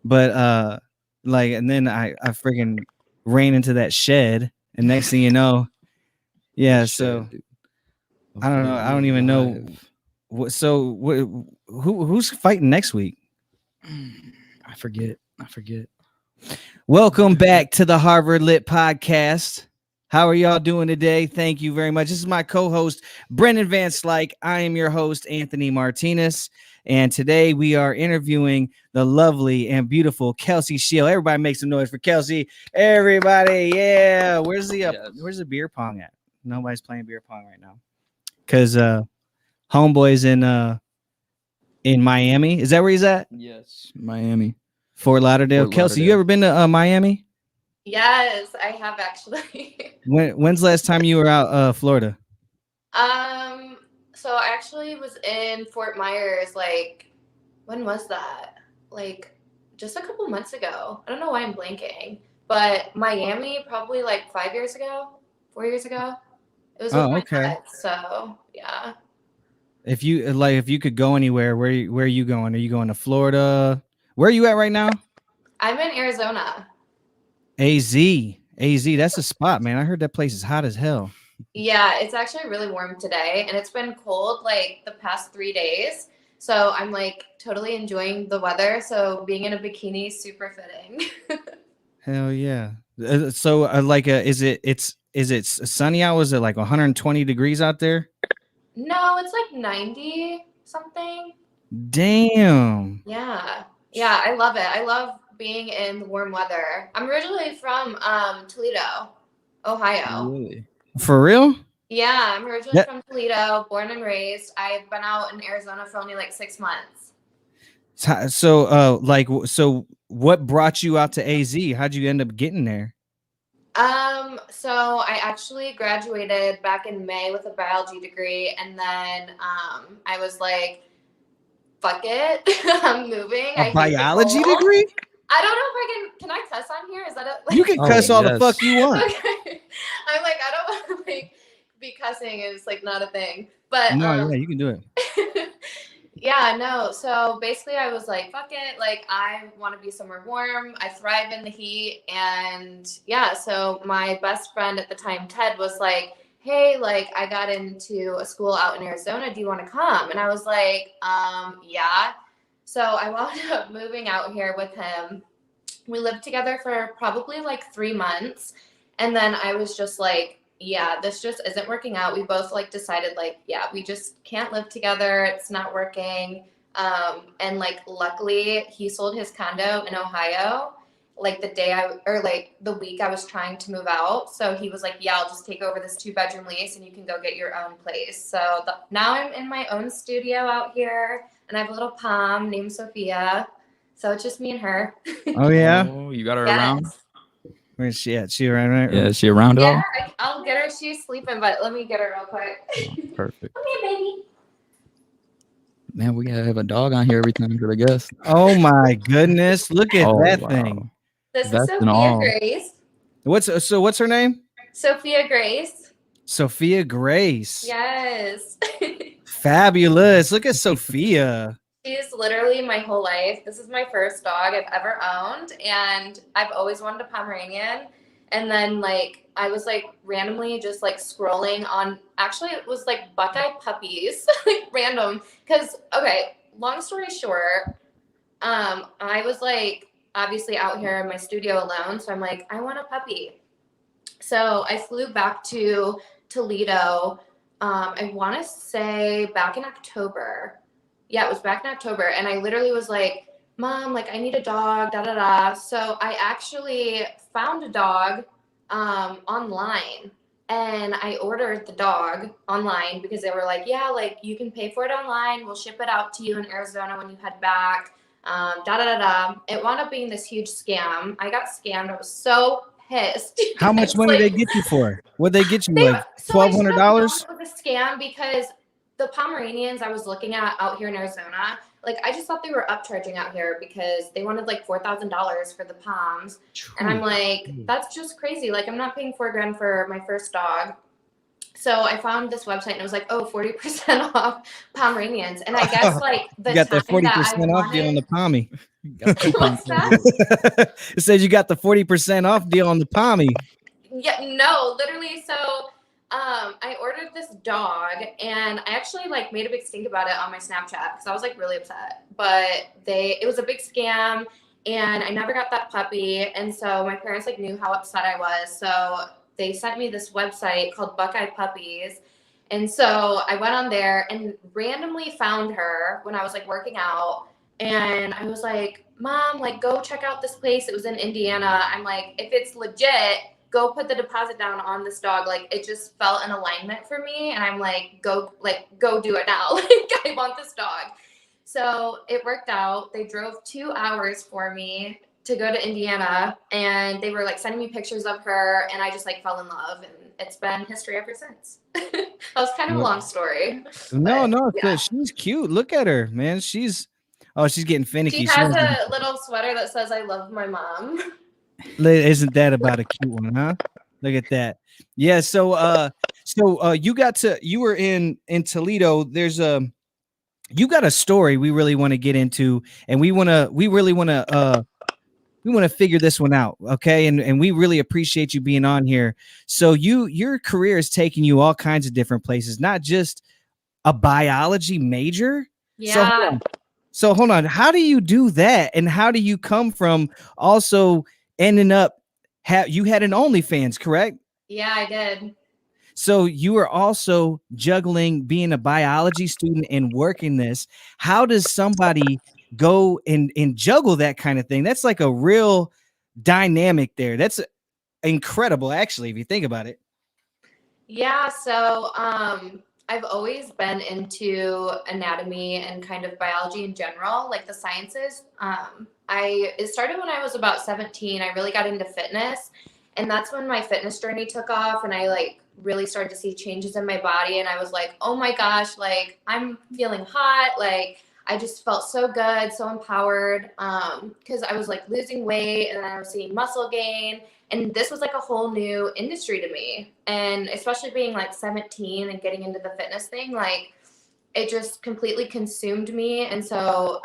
But like, and then I freaking ran into that shed, and next thing you know, yeah. So I don't know. I don't even know. Who's fighting next week? I forget. Welcome back to the Harvard Lit Podcast. How are y'all doing today? Thank you very much. This is my co-host, Brendan Van Slyke. I am your host, Anthony Martinez. And today we are interviewing the lovely and beautiful Kelsey Schiel. Everybody make some noise for Kelsey. Everybody, yeah. Where's the beer pong at? Nobody's playing beer pong right now. Because homeboy's in Miami. Is that where he's at? Yes, Miami. Fort Lauderdale. Kelsey, you ever been to Miami? Yes, I have actually. When's the last time you were out Florida? So I actually was in Fort Myers, like, when was that? Like, just a couple months ago. I don't know why I'm blanking. But Miami, probably like 4 years ago. It was with my dad, so yeah. If you could go anywhere, where are you going? Are you going to Florida? Where are you at right now? I'm in Arizona. AZ, that's a spot, man. I heard that place is hot as hell. Yeah, it's actually really warm today, and it's been cold like the past 3 days. So I'm like totally enjoying the weather. So being in a bikini is super fitting. Hell yeah. So is it sunny out? Was it like 120 degrees out there? No, it's like 90 something. Damn. Yeah, I love it. I love being in the warm weather. I'm originally from Toledo, Ohio. Really? For real? Yeah, I'm originally from Toledo, born and raised. I've been out in Arizona for only like 6 months. So what brought you out to AZ? How'd you end up getting there? So I actually graduated back in May with a biology degree, and then I was like, fuck it, I'm moving. A biology degree? I don't know if can I cuss on here? Is that a you can cuss all the fuck you want. Okay. I'm like, I don't want to like be cussing, it's like not a thing. But no, yeah, you can do it. Yeah, no. So basically I was like, fuck it. Like, I want to be somewhere warm. I thrive in the heat. And yeah, so my best friend at the time, Ted, was like, hey, like, I got into a school out in Arizona. Do you want to come? And I was like, yeah. So I wound up moving out here with him. We lived together for probably like 3 months. And then I was just like, yeah, this just isn't working out. We both like decided like, yeah, we just can't live together. It's not working. And like, luckily he sold his condo in Ohio, like the week I was trying to move out. So he was like, yeah, I'll just take over this 2-bedroom lease and you can go get your own place. So now I'm in my own studio out here, and I have a little pom named Sophia. So it's just me and her. Oh yeah. Oh, you got her around? Where's she at? She around right? Yeah, is she around at all? I'll get her. She's sleeping, but let me get her real quick. Oh, perfect. Okay, baby. Man, we gotta have a dog on here every time for the guest. Oh my goodness. Look at that thing. This is Sophia Grace. What's her name? Sophia Grace. Sophia Grace. Yes. Fabulous. Look at Sophia. She's literally my whole life. This is my first dog I've ever owned, and I've always wanted a Pomeranian. And then like I was like randomly just like scrolling on, actually it was like Buckeye Puppies, like random. Cause okay, long story short, I was like obviously out here in my studio alone. So I'm like, I want a puppy. So I flew back to Toledo. I want to say back in October. Yeah, it was back in October. And I literally was like, Mom, like, I need a dog, da, da, da. So I actually found a dog online, and I ordered the dog online because they were like, yeah, like, you can pay for it online. We'll ship it out to you in Arizona when you head back, da, da, da, da. It wound up being this huge scam. I got scammed. I was so pissed. How much money did they get you for? What'd they get you, like $1,200? It was a scam because the Pomeranians I was looking at out here in Arizona, like, I just thought they were upcharging out here because they wanted like $4,000 for the Poms. And I'm like, that's just crazy. Like, I'm not paying $4,000 for my first dog. So I found this website and it was like, oh, 40% off Pomeranians. And I guess like the you got time that 40% off, get on the Pommy. A coupon What's code. that? It says you got the 40% off deal on the Pommy. Yeah, no, literally. So, I ordered this dog, and I actually like made a big stink about it on my Snapchat because I was like really upset. But it was a big scam, and I never got that puppy. And so my parents like knew how upset I was, so they sent me this website called Buckeye Puppies. And so I went on there and randomly found her when I was like working out. And I was like, Mom, like, go check out this place. It was in Indiana. I'm like, if it's legit, go put the deposit down on this dog. Like, it just felt in alignment for me. And I'm like, go do it now. Like, I want this dog. So it worked out. They drove 2 hours for me to go to Indiana, and they were like sending me pictures of her, and I just like fell in love, and it's been history ever since. That was kind of a long story. No, but, yeah. she's cute. Look at her, man. She's getting finicky. She has a little sweater that says "I love my mom." Isn't that about a cute one, huh? Look at that. Yeah. So you were in Toledo. You got a story we really want to get into, and we really want to figure this one out. Okay. And we really appreciate you being on here. So your career has taken you all kinds of different places, not just a biology major. Yeah. So hold on. How do you do that? And how do you come from also ending up you had an OnlyFans, correct? Yeah, I did. So you are also juggling being a biology student and working this. How does somebody go and juggle that kind of thing? That's like a real dynamic there. That's incredible, actually, if you think about it. Yeah, so I've always been into anatomy and kind of biology in general, like the sciences. It started when I was about 17. I really got into fitness, and that's when my fitness journey took off, and I like really started to see changes in my body, and I was like, oh my gosh, like I'm feeling hot, like I just felt so good, so empowered, because I was like losing weight, and then I was seeing muscle gain, and this was like a whole new industry to me. And especially being like 17 and getting into the fitness thing, like it just completely consumed me. And so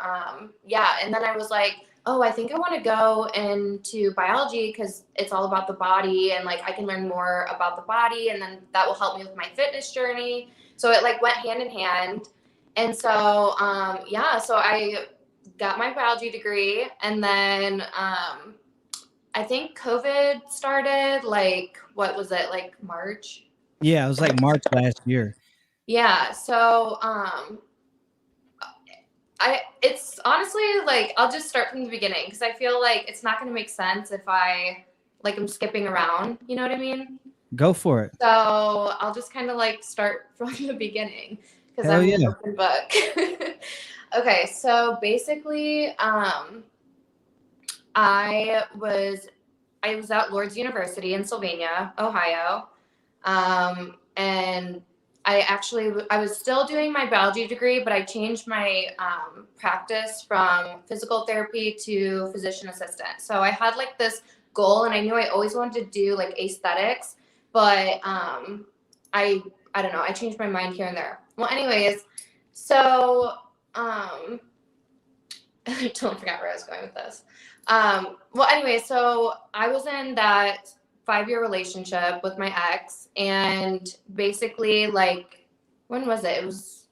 yeah, and then I was like, oh, I think I want to go into biology because it's all about the body, and like I can learn more about the body, and then that will help me with my fitness journey. So it like went hand in hand. And so yeah, so I got my biology degree, and then I think COVID started, like, what was it, like March? Yeah, it was like March last year. Yeah, so it's honestly like I'll just start from the beginning because I feel like it's not going to make sense if I like I'm skipping around, you know what I mean? Go for it. So I'll just kind of like start from the beginning because Hell I'm yeah. an open book. Okay, so basically I was at Lourdes University in Sylvania, Ohio, and I was still doing my biology degree, but I changed my practice from physical therapy to physician assistant. So I had like this goal, and I knew I always wanted to do like aesthetics, but I don't know, I changed my mind here and there. Well, anyways, so I totally forgot where I was going with this. Well, anyway, so I was in that 5-year relationship with my ex, and basically, like, when was it? It was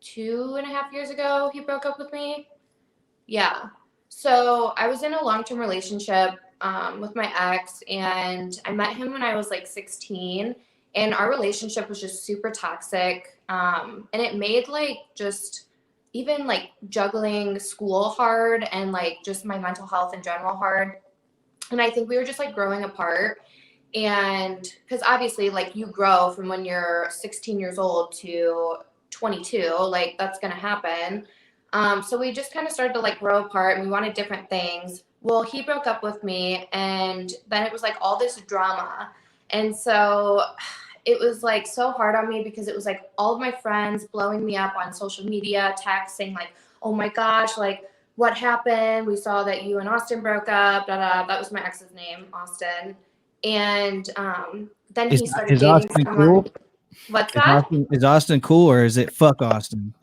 2.5 years ago he broke up with me. Yeah. So I was in a long-term relationship with my ex, and I met him when I was like 16, and our relationship was just super toxic. And it made like just even like juggling school hard, and like just my mental health in general hard. And I think we were just like growing apart. And because obviously like you grow from when you're 16 years old to 22, like that's going to happen. So we just kind of started to like grow apart, and we wanted different things. Well, he broke up with me, and then it was like all this drama. And so it was like so hard on me because it was like all of my friends blowing me up on social media, texting like, oh my gosh, like what happened? We saw that you and Austin broke up, that was my ex's name, Austin. And then he started dating Austin someone. Cool? What's that? Is Austin cool, or is it fuck Austin?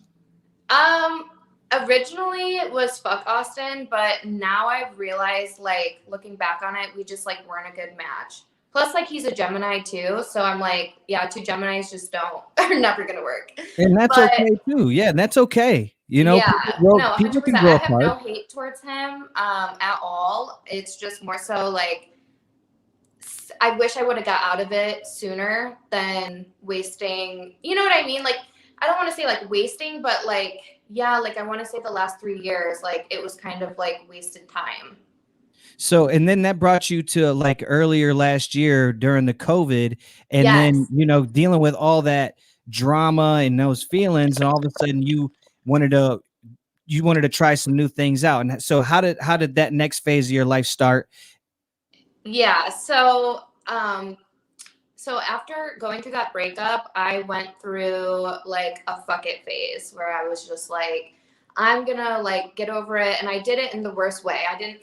Originally it was fuck Austin, but now I've realized, like, looking back on it, we just like weren't a good match. Plus, like, he's a Gemini too, so I'm like, yeah, two Geminis just are never gonna work. And that's But okay too. Yeah, and that's okay. You know, yeah, no, people 100%. can I grow have no apart. hate towards him at all. It's just more so like I wish I would have got out of it sooner than wasting. You know what I mean? Like, I don't want to say like wasting, but like, yeah, like I want to say the last 3 years, like it was kind of like wasted time. So, and then that brought you to like earlier last year during the COVID, and then, Yes. you know, dealing with all that drama and those feelings, and all of a sudden wanted to you wanted to try some new things out. And so how did that next phase of your life start? Yeah. So after going through that breakup, I went through like a fuck it phase where I was just like, I'm gonna like get over it. And I did it in the worst way. I didn't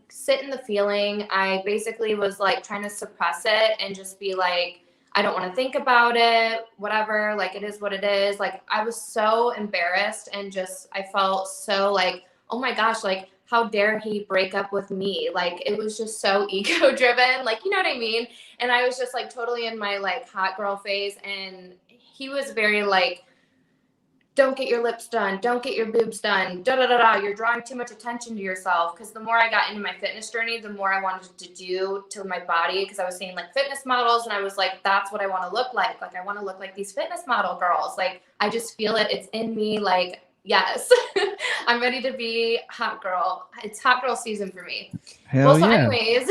sit in the feeling. I basically was like trying to suppress it and just be like, I don't want to think about it, whatever. Like, it is what it is. Like, I was so embarrassed and just, I felt so like, oh my gosh, like, how dare he break up with me? Like, it was just so ego driven. Like, you know what I mean? And I was just like totally in my like hot girl phase. And he was very like, don't get your lips done, don't get your boobs done, da da da da. You're drawing too much attention to yourself. Because the more I got into my fitness journey, the more I wanted to do to my body. Because I was seeing like fitness models, and I was like, that's what I want to look like. Like, I want to look like these fitness model girls. Like, I just feel it. It's in me. Like, yes, I'm ready to be hot girl. It's hot girl season for me. Hell Well, so yeah. anyways,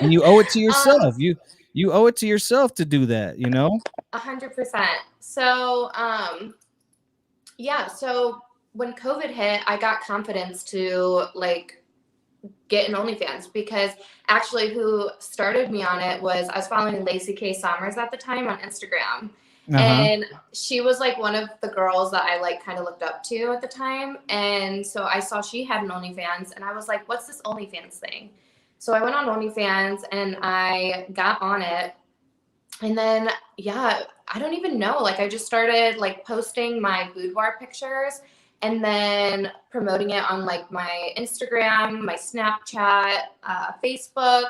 And you owe it to yourself. You owe it to yourself to do that, you know? 100%. So, yeah, so when COVID hit, I got confidence to like get an OnlyFans, because actually who started me on it was, I was following Lacey K. Sommers at the time on Instagram. Uh-huh. And she was like one of the girls that I like kind of looked up to at the time. And so I saw she had an OnlyFans, and I was like, what's this OnlyFans thing? So I went on OnlyFans and I got on it. And then, yeah, I don't even know. Like, I just started like posting my boudoir pictures and then promoting it on like my Instagram, my Snapchat, Facebook.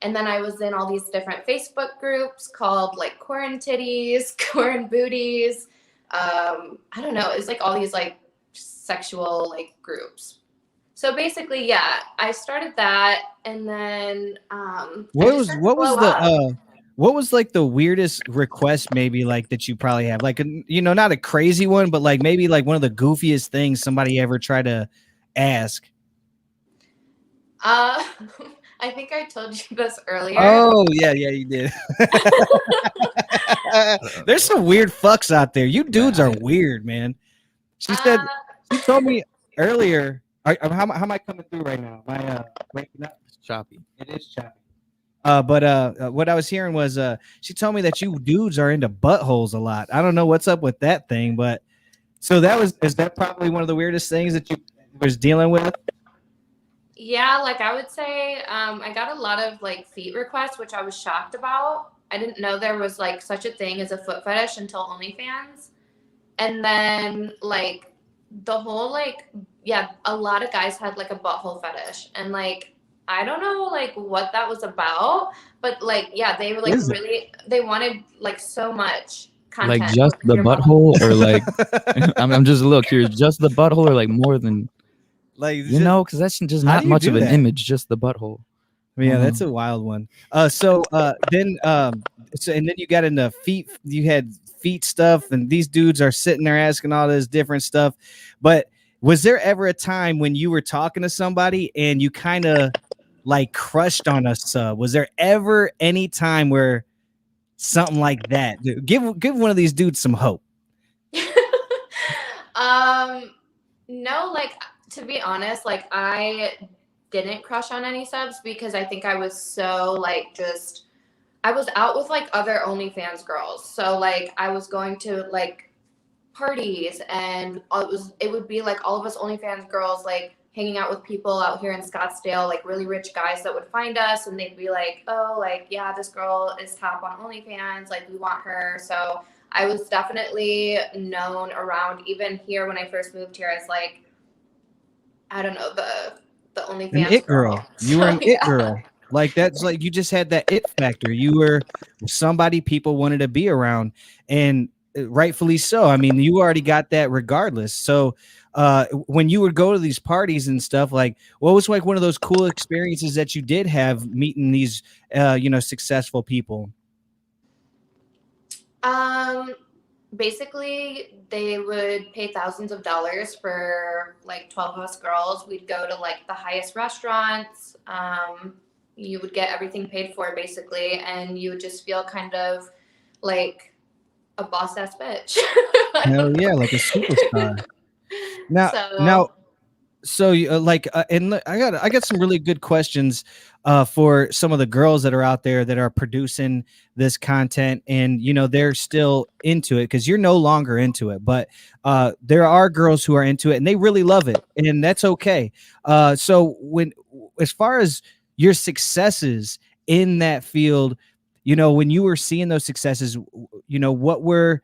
And then I was in all these different Facebook groups called like Corn Titties, Corn Booties. I don't know. It's like all these like sexual like groups. So basically, yeah, I started that, and then I just started to blow up. What was like the weirdest request maybe like that you probably have? Like, you know, not a crazy one, but like maybe like one of the goofiest things somebody ever tried to ask. Uh, I think I told you this earlier. Oh, yeah, you did. There's some weird fucks out there. You dudes are weird, man. She told me earlier. How am I coming through right now? Waking up? It's choppy. It is choppy. What I was hearing was she told me that you dudes are into buttholes a lot. I don't know what's up with that thing, but so is that probably one of the weirdest things that you was dealing with? Yeah, like I would say, I got a lot of like feet requests, which I was shocked about. I didn't know there was like such a thing as a foot fetish until OnlyFans. And then like the whole like, yeah, a lot of guys had like a butthole fetish, and like I don't know like what that was about, but like yeah, they were like really, they wanted like so much content. Like just the butthole, or like I'm just look here, just the butthole, or like more than, like, you know, because that's just not much of an image, just the butthole. Yeah, that's a wild one. So then and then you got into feet. You had feet stuff, and these dudes are sitting there asking all this different stuff. But was there ever a time when you were talking to somebody and you kind of like crushed on a sub? Was there ever any time where something like that? Give one of these dudes some hope. No, like to be honest, like I didn't crush on any subs because I think I was so like just I was out with like other OnlyFans girls. So like I was going to like parties, and it would be like all of us OnlyFans girls like hanging out with people out here in Scottsdale, like really rich guys that would find us, and they'd be like, oh, like, yeah, this girl is top on OnlyFans, like we want her. So I was definitely known around, even here when I first moved here, as like, I don't know, the An OnlyFans it girl. You were So an it girl. Like that's like you just had that it factor. You were somebody people wanted to be around, and rightfully so. I mean, you already got that regardless. So when you would go to these parties and stuff, like what was like one of those cool experiences that you did have meeting these successful people? Basically, they would pay thousands of dollars for like 12 of us girls. We'd go to like the highest restaurants. You would get everything paid for basically, and you would just feel kind of like a boss ass bitch. I Hell don't yeah, like a know. superstar. Now, So, now, so I got some really good questions for some of the girls that are out there that are producing this content, and they're still into it because you're no longer into it, but there are girls who are into it and they really love it, and that's okay. So as far as your successes in that field, when you were seeing those successes, what were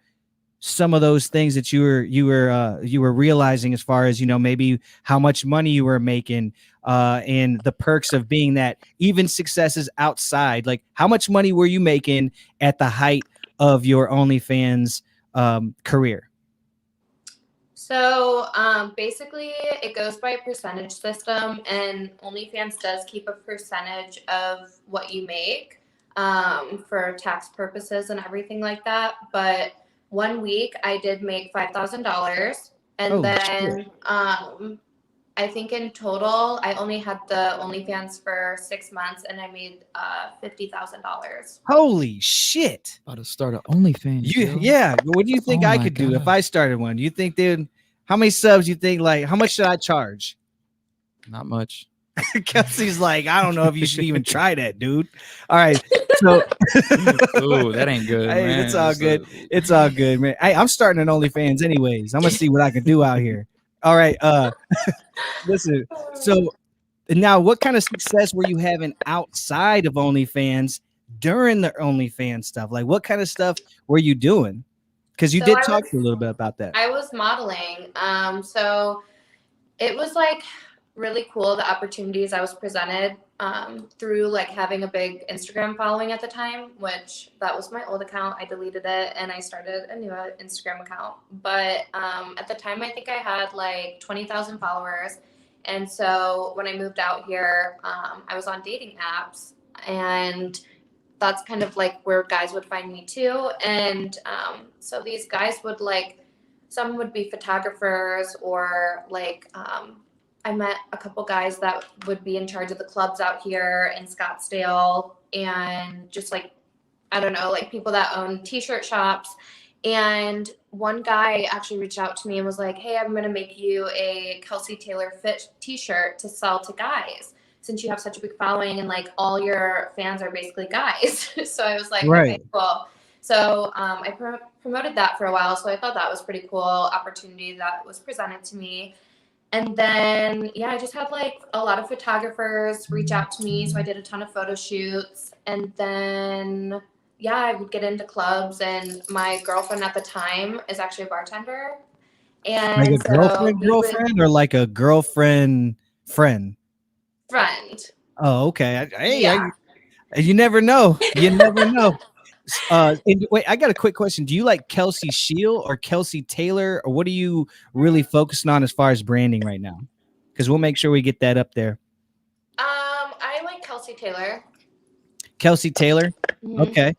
some of those things that you were realizing as far as maybe how much money you were making, and the perks of being that even successes outside, like how much money were you making at the height of your OnlyFans career? basically, it goes by a percentage system, and OnlyFans does keep a percentage of what you make for tax purposes and everything like that. But one week I did make $5,000, and Holy shit. then I think in total I only had the OnlyFans for 6 months, and I made $50,000. Holy shit. About to start an OnlyFans. Yo. Yeah, what do you think Oh I my could do if God. I started one? Do you think, dude, how many subs you think, like how much should I charge? Not much. Kelsey's like, I don't know if you should even try that, dude. All right. So Oh, that ain't good, hey, man. it's all good. It's all good, man. Hey, I'm starting an OnlyFans anyways. I'm gonna see what I can do out here. All right. Listen. So now what kind of success were you having outside of OnlyFans during the OnlyFans stuff? Like what kind of stuff were you doing? Because you So did talk a little bit about that. I was modeling. So it was like really cool the opportunities I was presented through like having a big Instagram following at the time, which that was my old account. I deleted it and I started a new Instagram account. But at the time, I think I had like 20,000 followers. And so when I moved out here, I was on dating apps, and that's kind of like where guys would find me too. And so these guys would like, some would be photographers, or like I met a couple guys that would be in charge of the clubs out here in Scottsdale, and just like, I don't know, like people that own t-shirt shops. And one guy actually reached out to me and was like, hey, I'm going to make you a Kelsey Taylor fit t-shirt to sell to guys, since you have such a big following and like all your fans are basically guys. So I was like, Right. okay, cool. So I promoted that for a while. So I thought that was pretty cool opportunity that was presented to me. And then, yeah, I just had like a lot of photographers reach out to me. So I did a ton of photo shoots. And then, yeah, I would get into clubs. And my girlfriend at the time is actually a bartender. Like And a so we would, girlfriend, or like a girlfriend friend? friend. Oh, okay. Yeah. You never know. You never know. And wait, I got a quick question. Do you like Kelsey Schiel or Kelsey Taylor, or what are you really focusing on as far as branding right now? Because we'll make sure we get that up there. I like Kelsey Taylor. Kelsey Taylor. Mhm. Okay.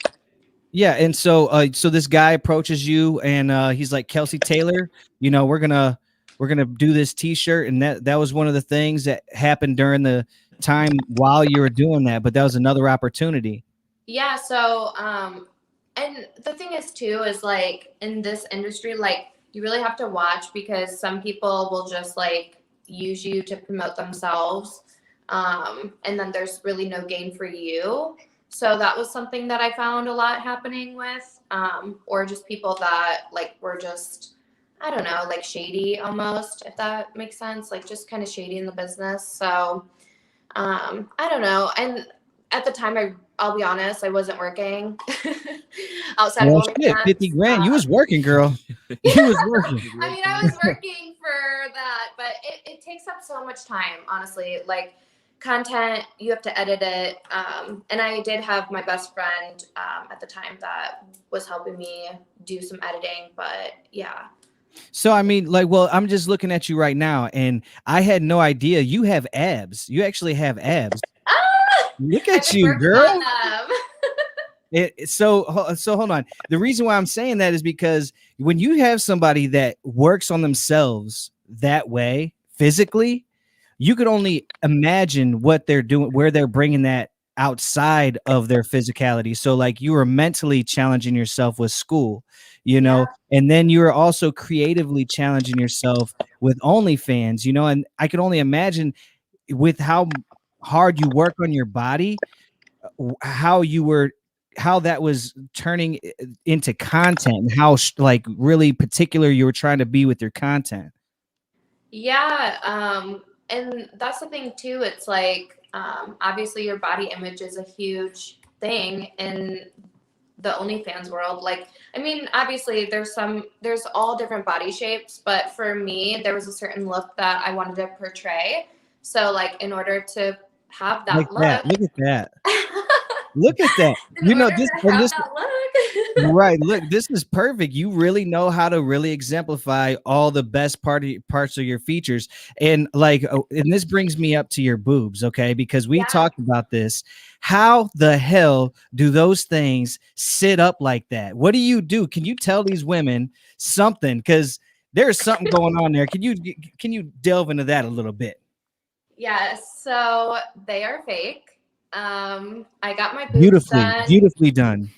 Yeah, and so this guy approaches you, and he's like, Kelsey Taylor, we're gonna do this T-shirt, and that was one of the things that happened during the time while you were doing that, but that was another opportunity. Yeah, so and the thing is too is like in this industry, like you really have to watch, because some people will just like use you to promote themselves. And then there's really no gain for you. So that was something that I found a lot happening with, or just people that like were just, I don't know, like shady almost, if that makes sense, like just kind of shady in the business. So I don't know. And at the time, I'll be honest, I wasn't working. outside of Well, shit, OnlyFans. 50 grand. You was working, girl. You was working. I mean, I was working for that, but it takes up so much time, honestly. Like content, you have to edit it. And I did have my best friend at the time that was helping me do some editing, but yeah. So I mean, like, well, I'm just looking at you right now, and I had no idea you have abs. You actually have abs. Look I've at been you, working girl. on them. So hold on. The reason why I'm saying that is because when you have somebody that works on themselves that way physically, you could only imagine what they're doing, where they're bringing that outside of their physicality. So like you were mentally challenging yourself with school, and then you were also creatively challenging yourself with OnlyFans, and I could only imagine with how hard you work on your body, how that was turning into content, and how like really particular you were trying to be with your content. Yeah, and that's the thing too. It's like obviously your body image is a huge thing in the OnlyFans world. Like, I mean, obviously there's all different body shapes, but for me, there was a certain look that I wanted to portray. So like in order to have that Like look, that. Look at that. Look at that. in order to have that look. Right. Look, this is perfect. You really know how to really exemplify all the best parts of your features. And like, and this brings me up to your boobs, okay? Because we talked about this. How the hell do those things sit up like that? What do you do? Can you tell these women something? Because there's something going on there. Can you delve into that a little bit? Yeah, so they are fake. I got my boobs done. Beautifully done.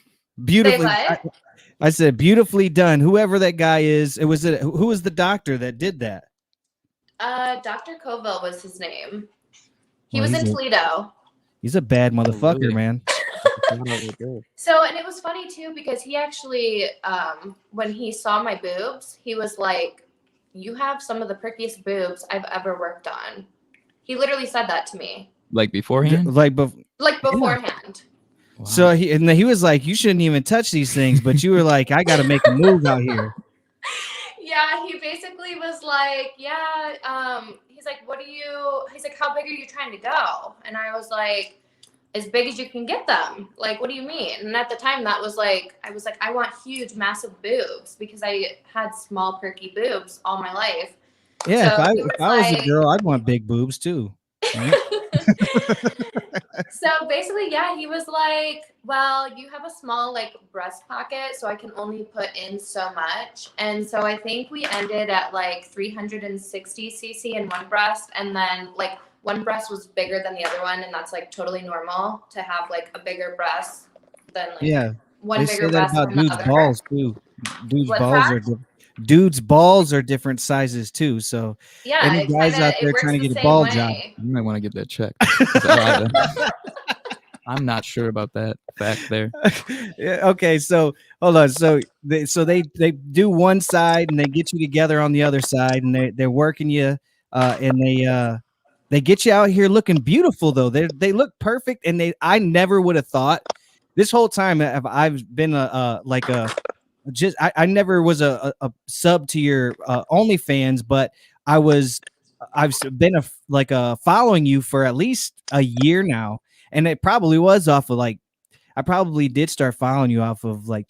Beautifully. What? I said beautifully done. Whoever that guy is, who was the doctor that did that? Dr. Coville was his name. He Well, was in Toledo. He's a bad motherfucker, really? man. So, and it was funny too, because he actually, when he saw my boobs, he was like, "You have some of the prickiest boobs I've ever worked on." He literally said that to me. Like beforehand? Like beforehand. Wow. So he was like, "You shouldn't even touch these things," but you were like, "I got to make a move out here." Yeah, he basically was like, "Yeah." He's like, He's like, "How big are you trying to go?" And I was like, "As big as you can get them." Like, what do you mean? And at the time, that was like, I was like, I want huge, massive boobs, because I had small, perky boobs all my life. Yeah, So if I was a girl, I'd want big boobs too. Right? So basically, yeah, he was like, "Well, you have a small like breast pocket, so I can only put in so much." And so I think we ended at like 360 cc in one breast, and then like one breast was bigger than the other one, and that's like totally normal to have like a bigger breast than like one they bigger say that breast about than the dudes' other. balls too. What's Dudes' balls are different sizes too. So Yeah, any guys out there works trying to the get a same ball way. job, You might want to get that checked. I'm not sure about that fact there. Yeah, okay, so hold on. So they do one side and they get you together on the other side, and they're working you, and they get you out here looking beautiful though. They look perfect, and I never would have thought this whole time I've been I never was a sub to your OnlyFans, but I've been following you for at least a year now, and it probably was off of like I probably did start following you off of like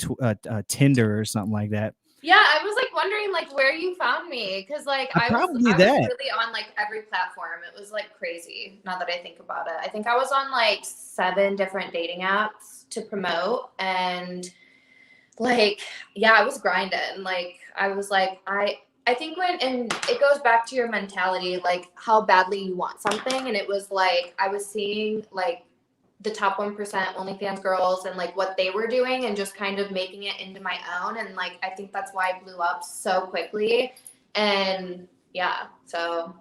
Tinder or something like that. Yeah, I was like wondering like where you found me, because like I was really on like every platform. It was like crazy. Now that I think about it, I think I was on like 7 different dating apps to promote, and like yeah, I was grinding. Like I was like I think and it goes back to your mentality, like how badly you want something, and it was like I was seeing like the top 1% OnlyFans girls and like what they were doing, and just kind of making it into my own. And like I think that's why I blew up so quickly. And yeah, so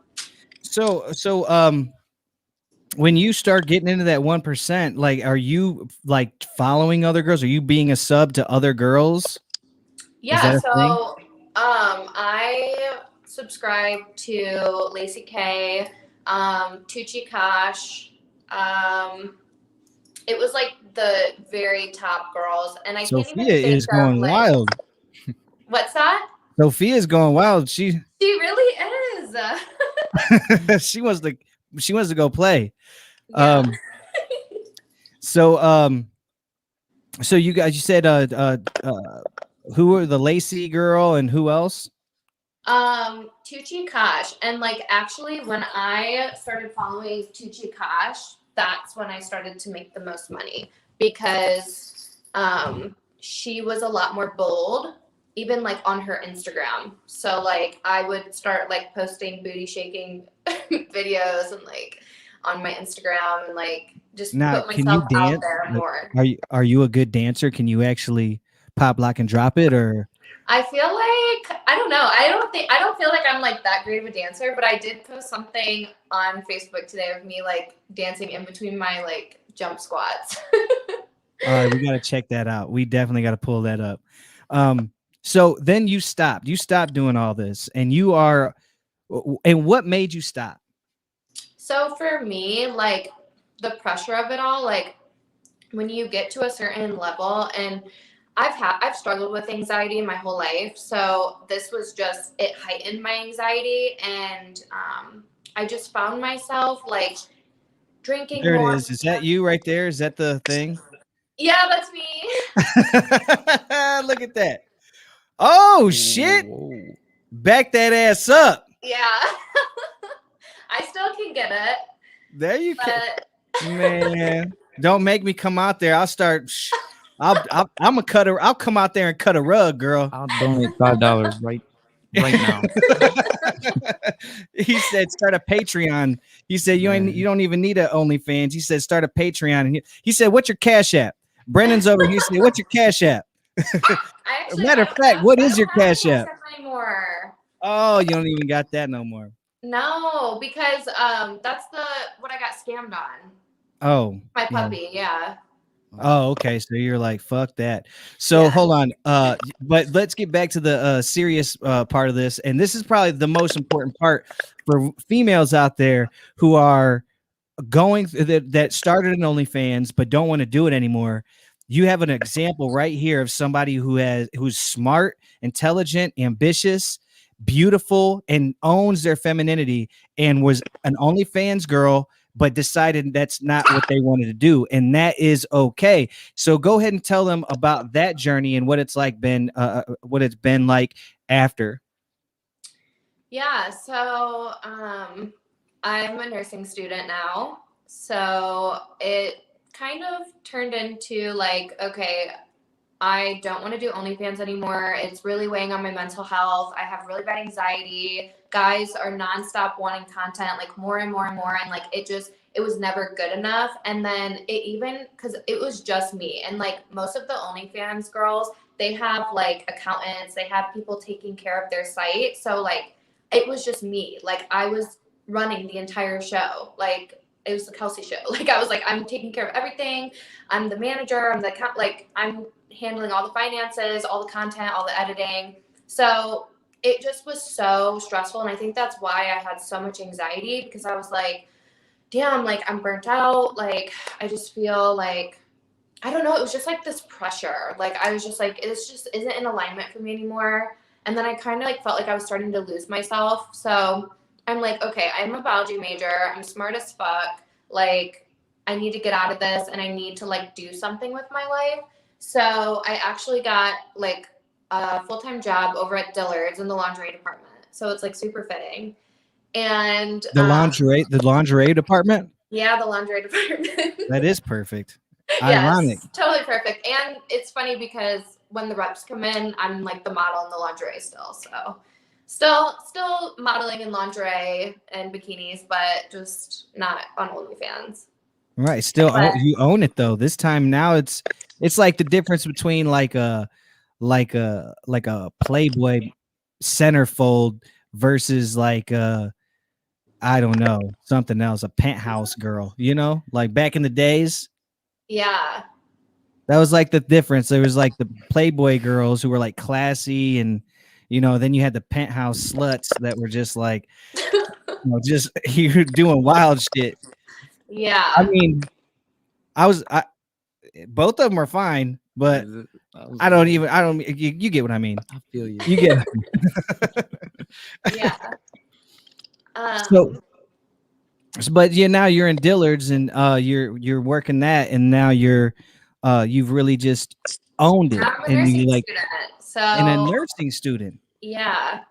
when you start getting into that 1%, like are you like following other girls? Are you being a sub to other girls? Yeah, so I subscribe to Lacey K, Tucci Kosh, it was like the very top girls, and I can't Sophia even think is of going like wild. what's that? Sophia's going wild. She Really is. she wants to go play. Yeah. So so you guys, you said who were the Lacey girl and who else? Tucci Kosh, and like actually when I started following Tucci Kosh, that's when I started to make the most money because she was a lot more bold, even like on her Instagram. So like I would start like posting booty shaking videos and like on my Instagram and like just Now, put can you myself out dance? there Like, more. are you a good dancer? Can you actually pop, lock, and drop it, or? I feel like I don't know. I don't feel like I'm like that great of a dancer, but I did post something on Facebook today of me like dancing in between my like jump squats. All right, we got to check that out. We definitely got to pull that up. So then you stopped. You stopped doing all this, and you are. And what made you stop? So for me, like the pressure of it all, like when you get to a certain level, and I've struggled with anxiety my whole life, so this was just it heightened my anxiety, and I just found myself like drinking There it more. is. Is that you right there? Is that the thing? Yeah, that's me. Look at that. Oh shit! Whoa. Back that ass up. Yeah. I still can get it. There you go. But Man, don't make me come out there. I'll start. I'm gonna cut her. I'll come out there and cut a rug, girl. I'll donate $5 right now. He said, "Start a Patreon." He said, You don't even need a OnlyFans." He said, "Start a Patreon." And he said, "What's your Cash App?" Brennan's over here. He said, "What's your Cash App?" Matter of fact, what is your Cash App? Anymore. Oh, you don't even got that no more. No, because that's what I got scammed on. Oh, My yeah. puppy, yeah. Oh, okay. So you're like, fuck that. So Yeah. hold on. But let's get back to the serious part of this. And this is probably the most important part for females out there who are going that started an OnlyFans but don't want to do it anymore. You have an example right here of somebody who's smart, intelligent, ambitious, beautiful, and owns their femininity, and was an OnlyFans girl, but decided that's not what they wanted to do, and that is okay. So go ahead and tell them about that journey and what it's been like after. Yeah, so I'm a nursing student now. So it kind of turned into like, okay, I don't want to do OnlyFans anymore. It's really weighing on my mental health. I have really bad anxiety. Guys are nonstop wanting content, like more and more and more. And like it was never good enough. And then because it was just me. And like most of the OnlyFans girls, they have like accountants, they have people taking care of their site. So like it was just me. Like I was running the entire show. Like it was the Kelsey show. Like I was like, I'm taking care of everything. I'm the manager. I'm handling all the finances, all the content, all the editing. So it just was so stressful. And I think that's why I had so much anxiety, because I was like, damn, like I'm burnt out. Like I just feel like, I don't know. It was just like this pressure. Like I was just like, this just isn't in alignment for me anymore. And then I kind of like felt like I was starting to lose myself. So I'm like, okay, I'm a biology major. I'm smart as fuck. Like I need to get out of this and I need to like do something with my life. So I actually got like a full-time job over at Dillard's in the lingerie department. So it's like super fitting. And The lingerie department. Yeah, the lingerie department. That is perfect. Yes, Ironic. totally perfect. And it's funny because when the reps come in, I'm like the model in the lingerie still. So still modeling in lingerie and bikinis, but just not on OnlyFans. Right. Still, you own it though. This time now it's like the difference between like a Playboy centerfold versus like I don't know, something else, a penthouse girl, like back in the days. Yeah. That was like the difference. There was like the Playboy girls who were like classy, and then you had the penthouse sluts that were just like just you're doing wild shit. Yeah. I mean, I both of them are fine, but I don't. You get what I mean. I feel you. You get. Yeah. So, but yeah, now you're in Dillard's and you're working that, and now you've really just owned it, I'm a and nursing you like student, and a so nursing student. yeah.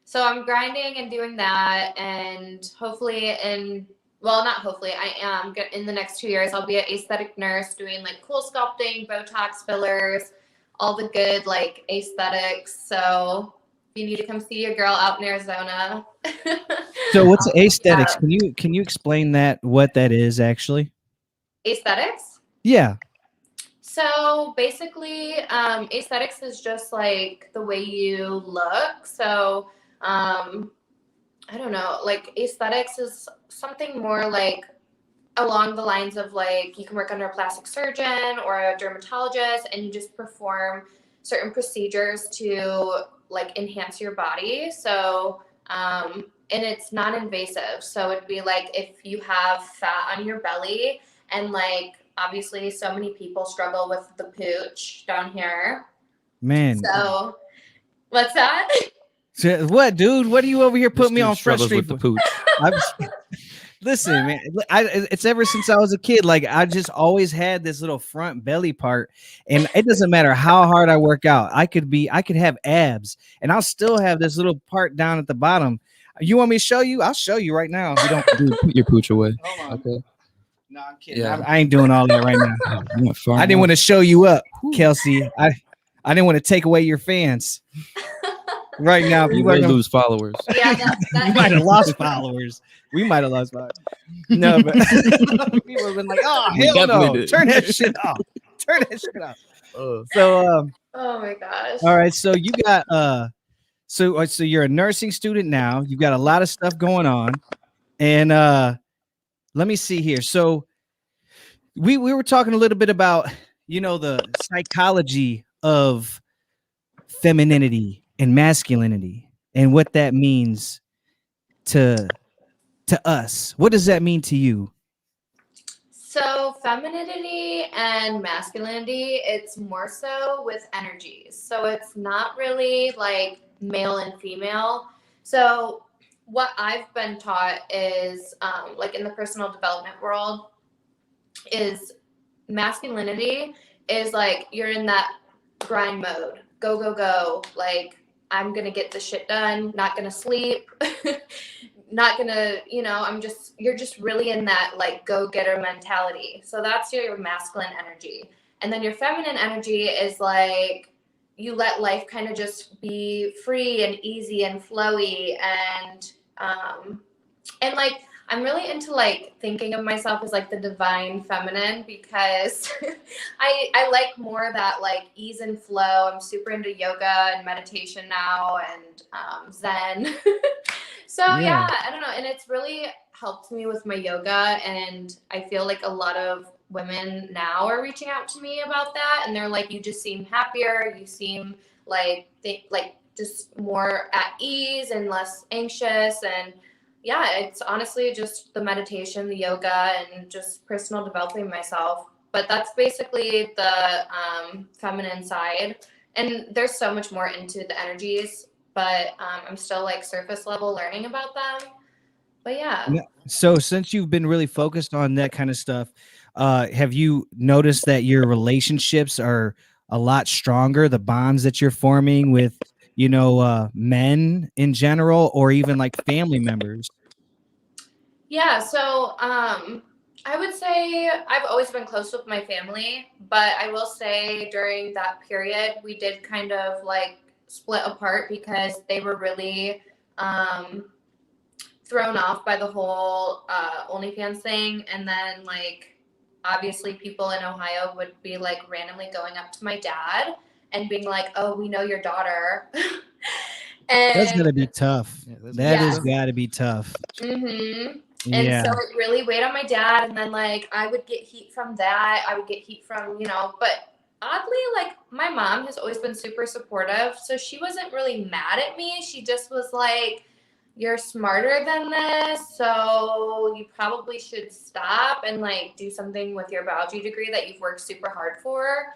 So I'm grinding and doing that, and hopefully not hopefully, I am in the next 2 years, I'll be an aesthetic nurse doing like cool sculpting, Botox fillers, all the good like aesthetics. So if you need to come see your girl out in Arizona. So what's aesthetics? Yeah. Can you explain what that is actually? Aesthetics? Yeah. So basically, aesthetics is just like the way you look. So I don't know, like aesthetics is something more like along the lines of like you can work under a plastic surgeon or a dermatologist and you just perform certain procedures to like enhance your body. So and it's non-invasive. So it'd be like if you have fat on your belly and like obviously so many people struggle with the pooch down here. Man. So what's that? So what, dude? What are you over here putting me on Front struggles Street with the pooch. Listen, man. It's ever since I was a kid. Like I just always had this little front belly part, and it doesn't matter how hard I work out. I could have abs, and I'll still have this little part down at the bottom. You want me to show you? I'll show you right now. You don't put your pooch away. Hold on. Okay. No, I'm kidding. Yeah. I ain't doing all that right now. I didn't want want to show you up, Kelsey. I didn't want to take away your fans. Right now, you might lose followers. Yeah, we might have lost followers. We might have lost followers. No, but people have been like, "Oh hell no! Did. Turn that shit off! Turn that shit off!" So, oh my gosh! all right. So you got so you're a nursing student now. You've got a lot of stuff going on, and let me see here. So we were talking a little bit about the psychology of femininity and masculinity and what that means to us. What does that mean to you? So femininity and masculinity, it's more so with energies. So it's not really like male and female. So what I've been taught is like in the personal development world is masculinity is like you're in that grind mode. Go, go, go. Like I'm going to get this shit done, not going to sleep, not going to, you're just really in that like go-getter mentality. So that's your masculine energy. And then your feminine energy is like you let life kind of just be free and easy and flowy and like I'm really into like thinking of myself as like the divine feminine because I like more of that like ease and flow. I'm super into yoga and meditation now and Zen. So yeah, I don't know. And it's really helped me with my yoga. And I feel like a lot of women now are reaching out to me about that. And they're like, you just seem happier. You seem like just more at ease and less anxious. And yeah, it's honestly just the meditation, the yoga, and just personal developing myself. But that's basically the feminine side. And there's so much more into the energies, but I'm still like surface level learning about them. But yeah. So since you've been really focused on that kind of stuff, have you noticed that your relationships are a lot stronger, the bonds that you're forming with men in general, or even like family members? Yeah, so I would say I've always been close with my family, but I will say during that period we did kind of like split apart because they were really thrown off by the whole OnlyFans thing. And then like obviously people in Ohio would be like randomly going up to my dad and being like, oh, we know your daughter. And that's gonna be tough. That has got to be tough. Mm-hmm. Yeah. And so it really weighed on my dad. And then like I would get heat from that. I would get heat from, but oddly, like my mom has always been super supportive. So she wasn't really mad at me. She just was like, you're smarter than this, so you probably should stop and like do something with your biology degree that you've worked super hard for.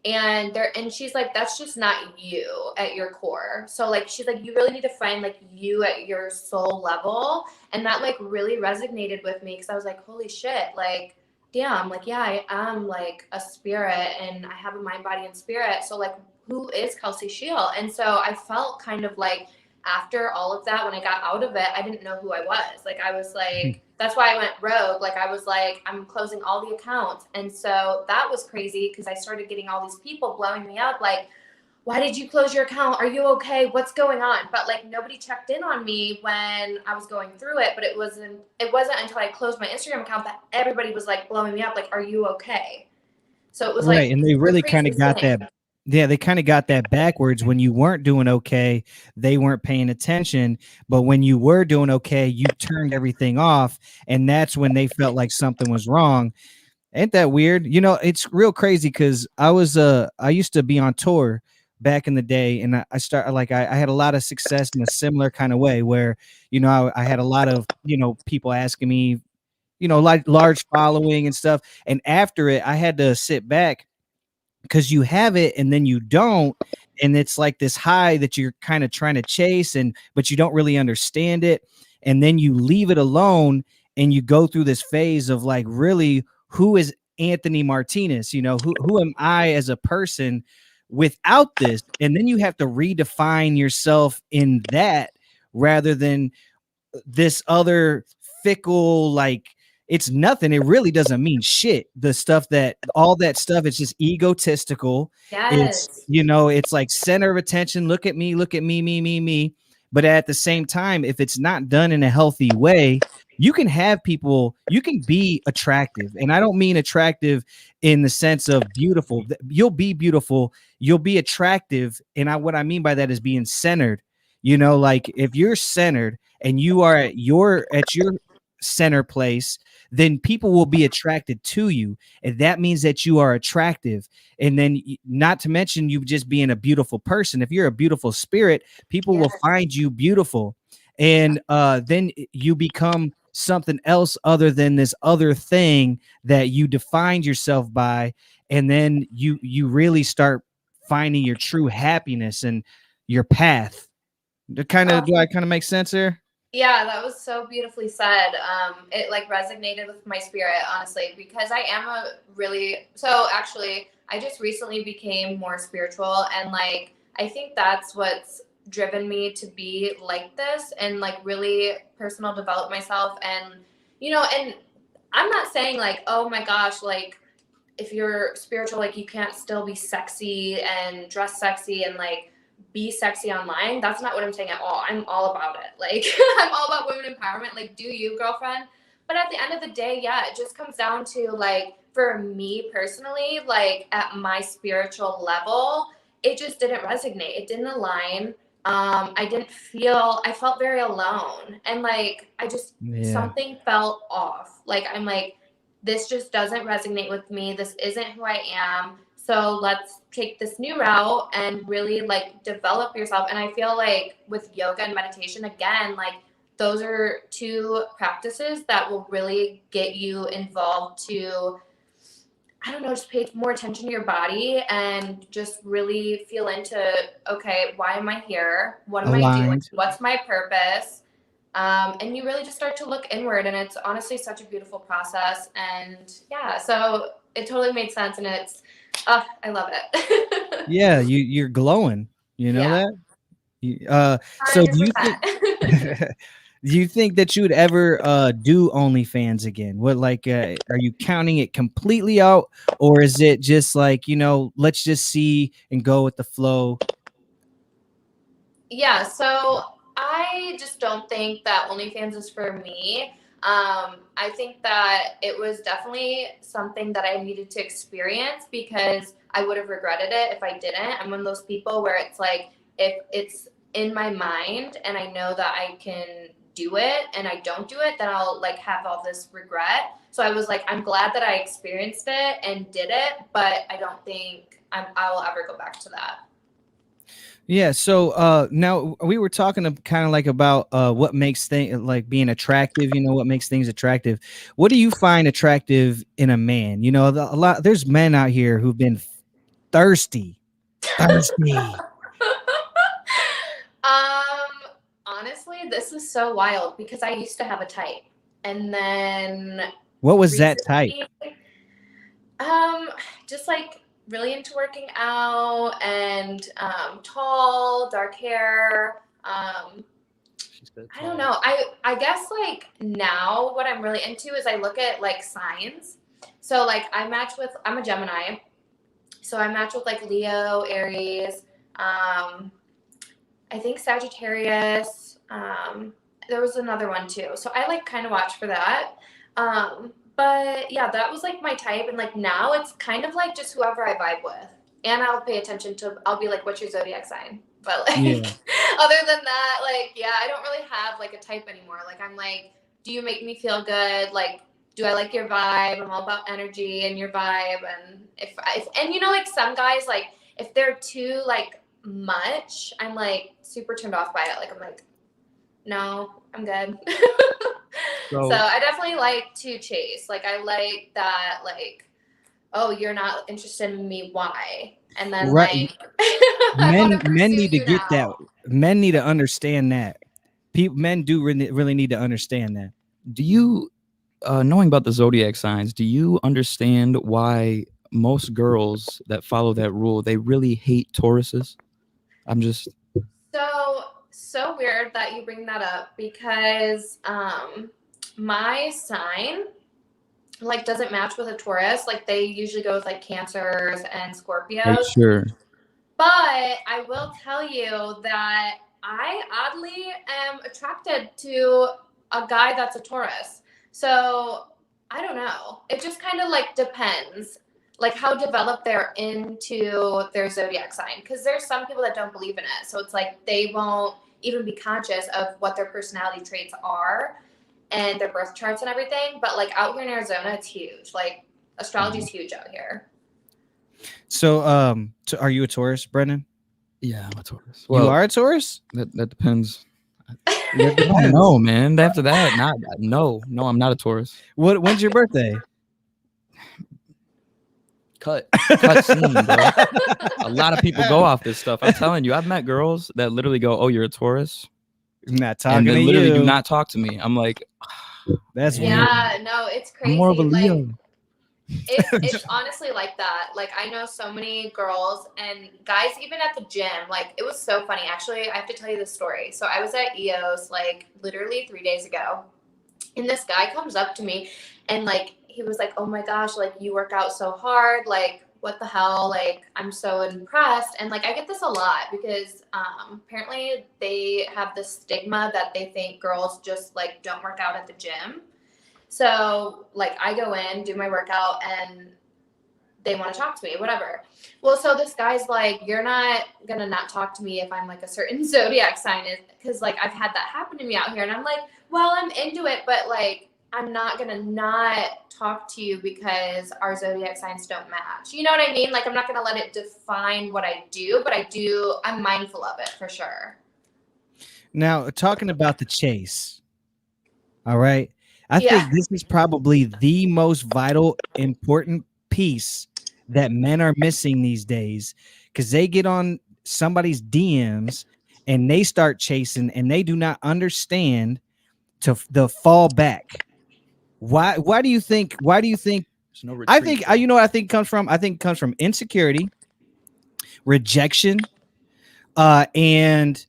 And she's like, that's just not you at your core. So like she's like, you really need to find like you at your soul level. And that like really resonated with me because I was like, holy shit, like damn, like yeah, I am like a spirit and I have a mind, body, and spirit. So like who is Kelsey Schiel? And so I felt kind of like after all of that, when I got out of it, I didn't know who I was. Like I was like, that's why I went rogue. Like I was like, I'm closing all the accounts. And so that was crazy because I started getting all these people blowing me up like, why did you close your account? Are you okay? What's going on? But like nobody checked in on me when I was going through it. But it wasn't until I closed my Instagram account that everybody was like blowing me up, like, are you okay? So it was Right. like And they the really kind of craziest got thing. that. Yeah, they kind of got that backwards. When you weren't doing okay, they weren't paying attention. But when you were doing okay, you turned everything off. And that's when they felt like something was wrong. Ain't that weird? You know, it's real crazy because I used to be on tour back in the day, and I had a lot of success in a similar kind of way where, you know, I had a lot of, you know, people asking me, you know, like large following and stuff. And after it, I had to sit back because you have it and then you don't, and it's like this high that you're kind of trying to chase, and but you don't really understand it, and then you leave it alone and you go through this phase of like, really, who is Anthony Martinez? You know, who am I as a person without this? And then you have to redefine yourself in that rather than this other fickle, like, it's nothing. It really doesn't mean shit. The stuff that all that stuff is just egotistical. It's, Yes. you know, it's like center of attention. Look at me, me. But at the same time, if it's not done in a healthy way, you can have people, you can be attractive. And I don't mean attractive in the sense of beautiful. You'll be beautiful, you'll be attractive. And what I mean by that is being centered. You know, like if you're centered and you are at your center place, then people will be attracted to you, and that means that you are attractive. And then, not to mention, you just being a beautiful person. If you're a beautiful spirit, people will Yes. find you beautiful, and then you become something else other than this other thing that you defined yourself by. And then you really start finding your true happiness and your path. Do I kind of make sense here? Yeah, that was so beautifully said. It like resonated with my spirit, honestly, because I am so actually, I just recently became more spiritual, and like, I think that's what's driven me to be like this and like really personal develop myself. And, and I'm not saying like, oh my gosh, like, if you're spiritual, like you can't still be sexy and dress sexy and like be sexy online. That's not what I'm saying at all. I'm all about it. Like I'm all about women empowerment. Like, do you, girlfriend? But at the end of the day, yeah, it just comes down to like, for me personally, like at my spiritual level, it just didn't resonate. It didn't align. I felt very alone. And like, Yeah. something felt off. Like, I'm like, this just doesn't resonate with me. This isn't who I am. So let's take this new route and really like develop yourself. And I feel like with yoga and meditation, again, like those are two practices that will really get you involved to, I don't know, just pay more attention to your body and just really feel into, okay, why am I here? What am I doing? Aligned. What's my purpose? And you really just start to look inward, and it's honestly such a beautiful process. And yeah, so it totally made sense, and I love it. Yeah, you're glowing. You know Yeah, that? So do you think 100%. do you think that you would ever do OnlyFans again? What, like, are you counting it completely out, or is it just like, you know, let's just see and go with the flow? Yeah, so I just don't think that OnlyFans is for me. I think that it was definitely something that I needed to experience because I would have regretted it if I didn't. I'm one of those people where it's like, if it's in my mind and I know that I can do it and I don't do it, then I'll like have all this regret. So I was like, I'm glad that I experienced it and did it, but I don't think I will ever go back to that. Yeah, so now we were talking kind of like about what makes things like being attractive, what makes things attractive. What do you find attractive in a man? A lot there's men out here who've been thirsty. Thirsty. Honestly, this is so wild because I used to have a type, and then What was that type? recently, just like really into working out and tall, dark hair. I don't know. I guess like now what I'm really into is I look at like signs. So like I'm a Gemini. So I match with like Leo, Aries, I think Sagittarius. There was another one too. So I like kind of watch for that. But yeah, that was like my type. And like now it's kind of like just whoever I vibe with. And I'll be like, what's your zodiac sign? But like, Yeah. other than that, like, yeah, I don't really have like a type anymore. Like, I'm like, do you make me feel good? Like, do I like your vibe? I'm all about energy and your vibe. And and like some guys, like, if they're too like much, I'm like super turned off by it. Like, I'm like, no, I'm good. So I definitely like to chase. Like, I like that, like, oh, you're not interested in me. Why? And then Right. like, I want to pursue Men need to you get that. now. Men need to understand that. Men do really need to understand that. Do you, knowing about the zodiac signs, do you understand why most girls that follow that rule, they really hate Tauruses? I'm just, So weird that you bring that up because my sign like doesn't match with a Taurus. Like they usually go with like Cancers and Scorpios. sure. But I will tell you that I oddly am attracted to a guy that's a Taurus. So I don't know. It just kind of like depends, like how developed they're into their zodiac sign. Because there's some people that don't believe in it. So it's like they won't even be conscious of what their personality traits are and their birth charts and everything. But like out here in Arizona, it's huge. Like astrology is huge out here. So are you a Taurus, Brennan? Yeah, I'm a Taurus. You are a Taurus? That depends. That depends. No, man. After that, no, I'm not a Taurus. When's your birthday? Cut scene, bro. A lot of people go off this stuff. I'm telling you, I've met girls that literally go, "Oh, you're a Taurus," Not and talking they to literally you. do not talk to me. I'm like, That's weird. Yeah, no, it's crazy. I'm more of a Like, Leo. it's honestly like that. Like I know so many girls and guys even at the gym. Like it was so funny. Actually, I have to tell you this story. So I was at EOS like literally 3 days ago. And this guy comes up to me and like he was like, "Oh my gosh, like you work out so hard. Like what the hell? Like I'm so impressed." And like I get this a lot because apparently they have this stigma that they think girls just like don't work out at the gym. So like I go in, do my workout, and they want to talk to me, whatever. Well, so this guy's like, "You're not gonna not talk to me if I'm like a certain zodiac sign," is because like I've had that happen to me out here, and I'm like, well, I'm into it, but like I'm not gonna not talk to you because our zodiac signs don't match. You know what I mean? Like I'm not gonna let it define what I do, but I'm mindful of it for sure. Now, talking about the chase. All right. I Yeah. think this is probably the most vital, important piece that men are missing these days because they get on somebody's DMs and they start chasing and they do not understand to the fall back. Why do you think There's no I retreat, think bro. you know what I think comes from? I think it comes from insecurity, rejection, and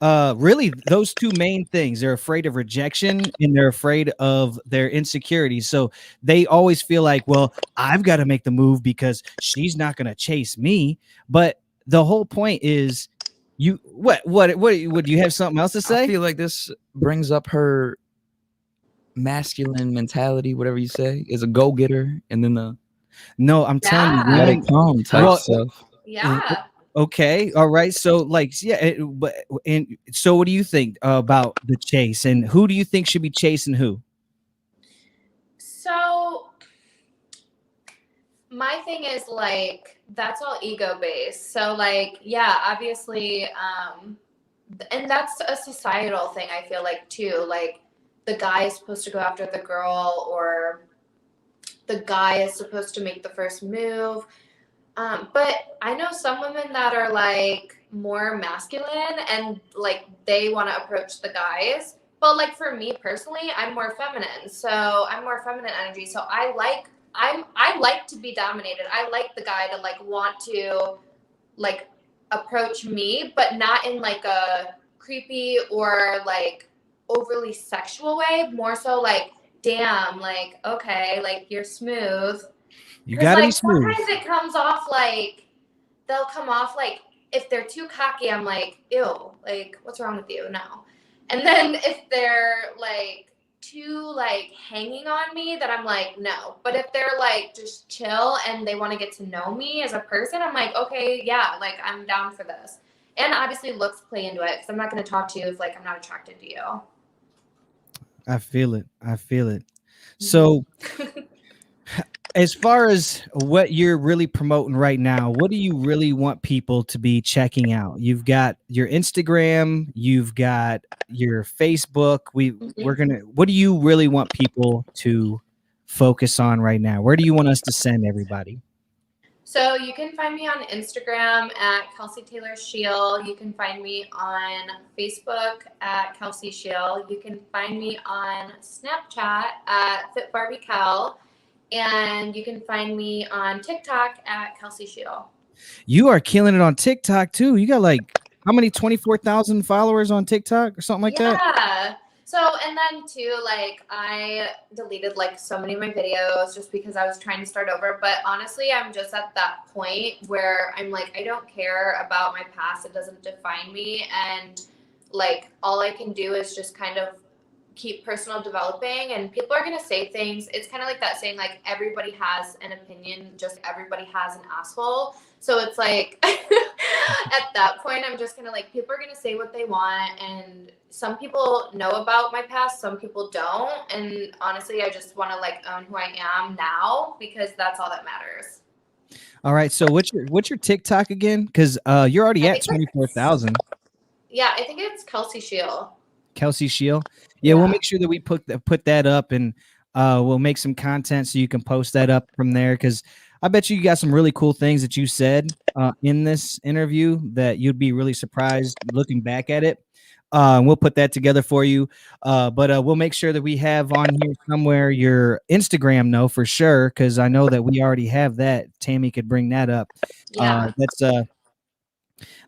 really those two main things. They're afraid of rejection and they're afraid of their insecurities. So they always feel like, well, I've got to make the move because she's not going to chase me. But the whole point is what would you have something else to say? I feel like this brings up her masculine mentality, whatever you say, is a go-getter, and then No, I'm telling you, Yeah. let women, it come type Well- stuff. Yeah. okay, all right. So like, yeah, and so what do you think about the chase and who do you think should be chasing who? So my thing is like that's all ego based. So like, yeah, obviously, and that's a societal thing. I feel like too. Like the guy is supposed to go after the girl, or the guy is supposed to make the first move. But I know some women that are like more masculine and like they want to approach the guys. But like for me personally, I'm more feminine. So I'm more feminine energy. So I like to be dominated. I like the guy to like want to like approach me, but not in like a creepy or like overly sexual way. More so like, damn, like okay, like you're smooth. You Because got to be like smooth. sometimes it comes off like they'll come off like if they're too cocky, I'm like, ew, like what's wrong with you? No. And then if they're like too like hanging on me, that I'm like, no. But if they're like just chill and they want to get to know me as a person, I'm like, okay, yeah, like I'm down for this. And obviously looks play into it because I'm not going to talk to you if like I'm not attracted to you. I feel it. I feel it. So, as far as what you're really promoting right now, what do you really want people to be checking out? You've got your Instagram, you've got your Facebook. We're gonna. What do you really want people to focus on right now? Where do you want us to send everybody? So you can find me on Instagram at Kelsey Taylor Schiel. You can find me on Facebook at Kelsey Schiel. You can find me on Snapchat at Fit Barbie Kel. And you can find me on TikTok at Kelsey Schiel. You are killing it on TikTok too. You got like how many 24,000 followers on TikTok or something like that? Yeah. So, and then too, like I deleted like so many of my videos just because I was trying to start over. But honestly, I'm just at that point where I'm like, I don't care about my past. It doesn't define me. And like all I can do is just kind of keep personal developing, and people are going to say things. It's kind of like that saying, like everybody has an opinion, just everybody has an asshole. So it's like at that point I'm just gonna like, people are gonna say what they want, and some people know about my past, some people don't, and honestly I just want to like own who I am now because that's all that matters. All right. So what's your TikTok again? Because you're already I at think 24,000. yeah, I think it's Kelsey Schiel. Kelsey Schiel. Yeah, we'll make sure that we put that up, and we'll make some content so you can post that up from there. Because I bet you got some really cool things that you said in this interview that you'd be really surprised looking back at it. And we'll put that together for you. But we'll make sure that we have on here somewhere your Instagram, no, for sure, because I know that we already have that. Tammy could bring that up. Yeah.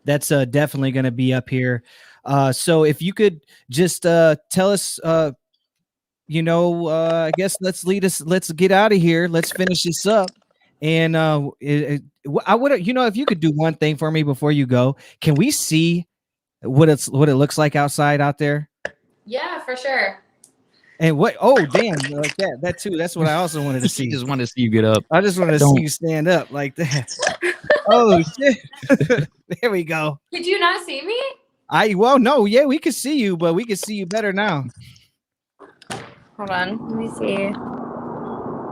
That's definitely going to be up here. So if you could just tell us, I guess let's get out of here. Let's finish this up. And I would, if you could do one thing for me before you go, can we see what it looks like outside out there? Yeah, for sure. And what? Oh, damn! Like that too. That's what I also wanted to see. Just wanted to see you get up. I just wanted to see you stand up like that. Oh shit! There we go. Did you not see me? Well, no, yeah, we could see you, but we can see you better now. Hold on, let me see.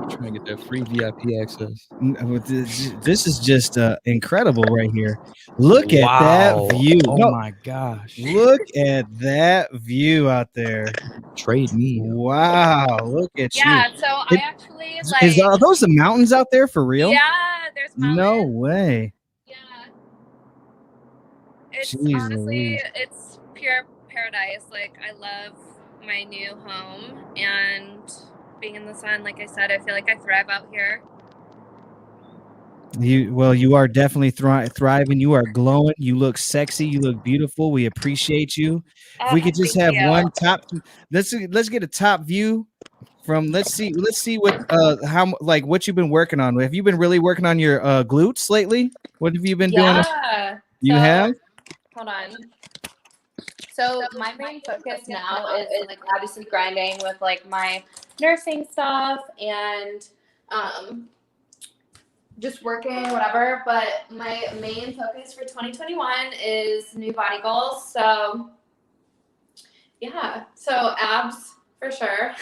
We're trying to get that free VIP access. This is just incredible right here. Look at that view. Oh my gosh. Look at that view out there. Trade me. Wow, look at you. Yeah, so I actually like. Are those the mountains out there for real? Yeah, there's mountains. No way. Yeah. It's Jeez honestly, Louise. it's pure paradise. Like I love my new home and being in the sun. Like I said, I feel like I thrive out here. You are definitely thriving. You are glowing. You look sexy. You look beautiful. We appreciate you. If we could just have one top, let's get a top view from. Let's see what what you've been working on. Have you been really working on your glutes lately? What have you been doing? Yeah. You have? Hold on. So my main focus now is like obviously grinding with like my nursing stuff and just working, whatever. But my main focus for 2021 is new body goals. So yeah, so abs for sure.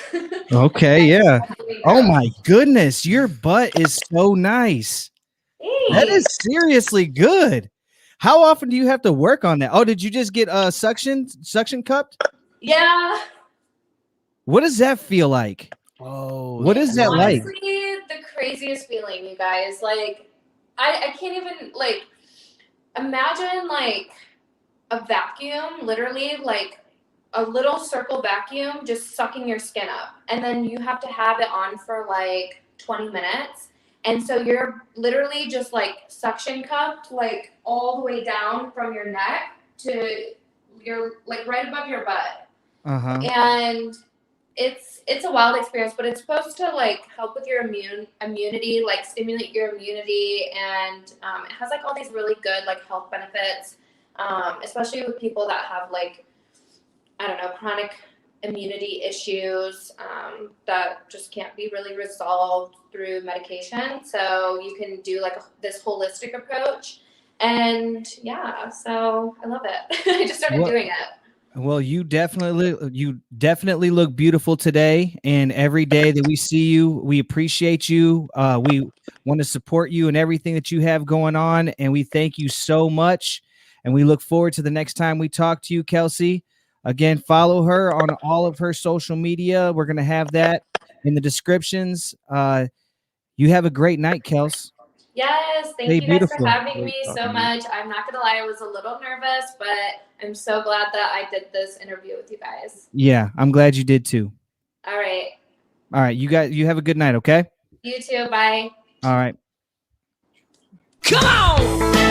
Okay, yeah. Definitely Oh gross. my goodness, your butt is so nice. That is Thanks. seriously good. How often do you have to work on that? Oh, did you just get suction cupped? Yeah. What does that feel like? Oh, What It's is that like? honestly the craziest feeling, you guys. Like, I can't even like imagine like a vacuum, literally like a little circle vacuum just sucking your skin up. And then you have to have it on for like 20 minutes. And so you're literally just like suction cupped like all the way down from your neck to your like right above your butt. Uh-huh. And it's a wild experience, but it's supposed to like help with your immunity, like stimulate your immunity, and it has like all these really good like health benefits, especially with people that have like I don't know chronic immunity issues that just can't be really resolved through medication. So you can do like this holistic approach, and yeah, so I love it. I just started Well, doing it. well, you definitely look beautiful today, and every day that we see you, we appreciate you. We want to support you and everything that you have going on, and we thank you so much. And we look forward to the next time we talk to you, Kelsey. Again, follow her on all of her social media. We're gonna have that in the descriptions. You have a great night, Kels. Yes, Stay thank you guys for beautiful. having great me talking so to you. much. I'm not gonna lie, I was a little nervous, but I'm so glad that I did this interview with you guys. Yeah, I'm glad you did too. All right, All right, you have a good night, okay? you too. Bye. All right. Come on!